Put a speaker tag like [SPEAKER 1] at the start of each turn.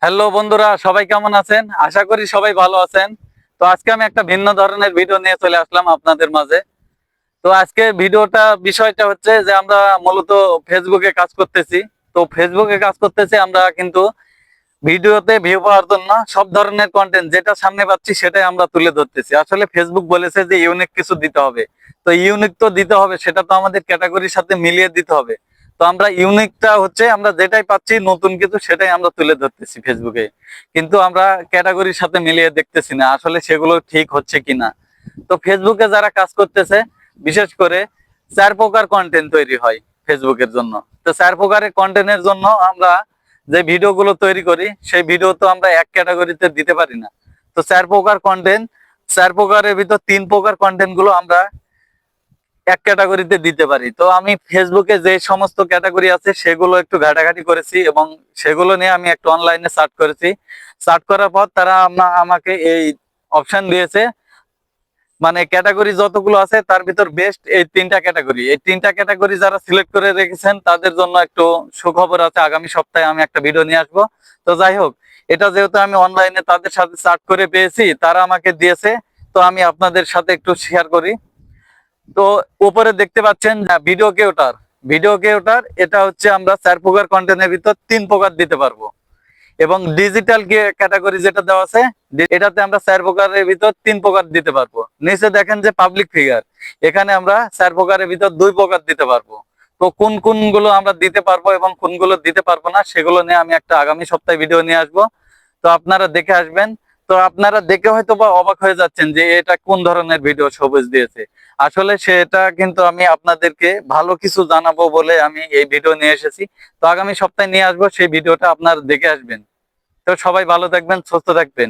[SPEAKER 1] Hello বন্ধুরা, সবাই কেমন আছেন? আশা করি সবাই ভালো আছেন। তো আজকে আমি একটা ভিন্ন ধরনের ভিডিও নিয়ে চলে আসলাম আপনাদের মাঝে। তো আজকে বিষয়টা হচ্ছে যে আমরা মূলত ফেসবুকে কাজ করতেছি। তো ফেসবুকে কাজ করতেছি আমরা, কিন্তু ভিডিওতে ভিউ পাওয়ার জন্য সব ধরনের কন্টেন্ট যেটা সামনে পাচ্ছি সেটাই আমরা তুলে ধরতেছি। আসলে ফেসবুক বলেছে যে ইউনিক কিছু দিতে হবে। তো ইউনিক তো দিতে হবে, সেটা তো আমাদের ক্যাটাগরির সাথে মিলিয়ে দিতে হবে। তো আমরা ইউনিকটা হচ্ছে আমরা যেটাই পাচ্ছি নতুন কিছু সেটাই আমরা তুলে ধরতেছি ফেসবুকে, কিন্তু আমরা ক্যাটাগরির সাথে মিলিয়ে দেখতেছি না আসলে সেগুলো ঠিক হচ্ছে কিনা। তো ফেসবুকে যারা কাজ করতেছে, বিশেষ করে 4 প্রকার কন্টেন্ট তৈরি হয় ফেসবুকের জন্য। তো 4 প্রকারের কন্টেন্টের জন্য আমরা যে ভিডিওগুলো তৈরি করি সেই ভিডিও তো আমরা এক ক্যাটাগরিতে দিতে পারি না। তো 4 প্রকার কন্টেন্ট, 4 প্রকারের ভিতর 3 প্রকার কন্টেন্ট গুলো আমরা এক ক্যাটাগরিতে দিতে পারি। তো আমি ফেসবুকে যে সমস্ত ক্যাটাগরি আছে সেগুলো একটু ঘাটাঘাটি করেছি এবং সেগুলো নিয়ে আমি একটু অনলাইনে সার্চ করেছি। সার্চ করার পর তারা আমাকে এই অপশন দিয়েছে, মানে ক্যাটাগরি যতগুলো আছে তার ভিতর বেস্ট এই 3টা ক্যাটাগরি। এই 3টা ক্যাটাগরি যারা সিলেক্ট করে রেখেছেন তাদের জন্য একটু সুখবর আছে, আগামী সপ্তাহে আমি একটা ভিডিও নিয়ে আসবো। তো যাই হোক, এটা যেহেতু আমি অনলাইনে তাদের সাথে চার্ট করে পেয়েছি, তারা আমাকে দিয়েছে, তো আমি আপনাদের সাথে একটু শেয়ার করি। তো উপরে দেখতে পাচ্ছেন ভিডিও কে ওটার এটা হচ্ছে আমরা 4 প্রকার কন্টেন্টের ভিতর 3 প্রকার দিতে পারবো। এবং ডিজিটাল ক্যাটাগরি যেটা দেওয়া আছে, এটাতে আমরা 4 প্রকারের ভিতর 3 প্রকার দিতে পারবো। নিচে দেখেন যে পাবলিক ফিগার, এখানে আমরা 4 প্রকারের ভিতর 2 প্রকার দিতে পারবো। তো কোন কোন গুলো আমরা দিতে পারবো এবং কোনগুলো দিতে পারবো না সেগুলো নিয়ে আমি একটা আগামী সপ্তাহে ভিডিও নিয়ে আসবো। তো আপনারা দেখে আসবেন। তো আপনারা দেখে হয়তো বা অবাক হয়ে যাচ্ছেন যে এটা কোন ধরনের ভিডিও সবুজ দিয়েছে। আসলে সেটা কিন্তু আমি আপনাদেরকে ভালো কিছু জানাবো বলে আমি এই ভিডিও নিয়ে এসেছি। তো আগামী সপ্তাহে নিয়ে আসবো, সেই ভিডিওটা আপনারা দেখে আসবেন। তো সবাই ভালো থাকবেন, সুস্থ থাকবেন।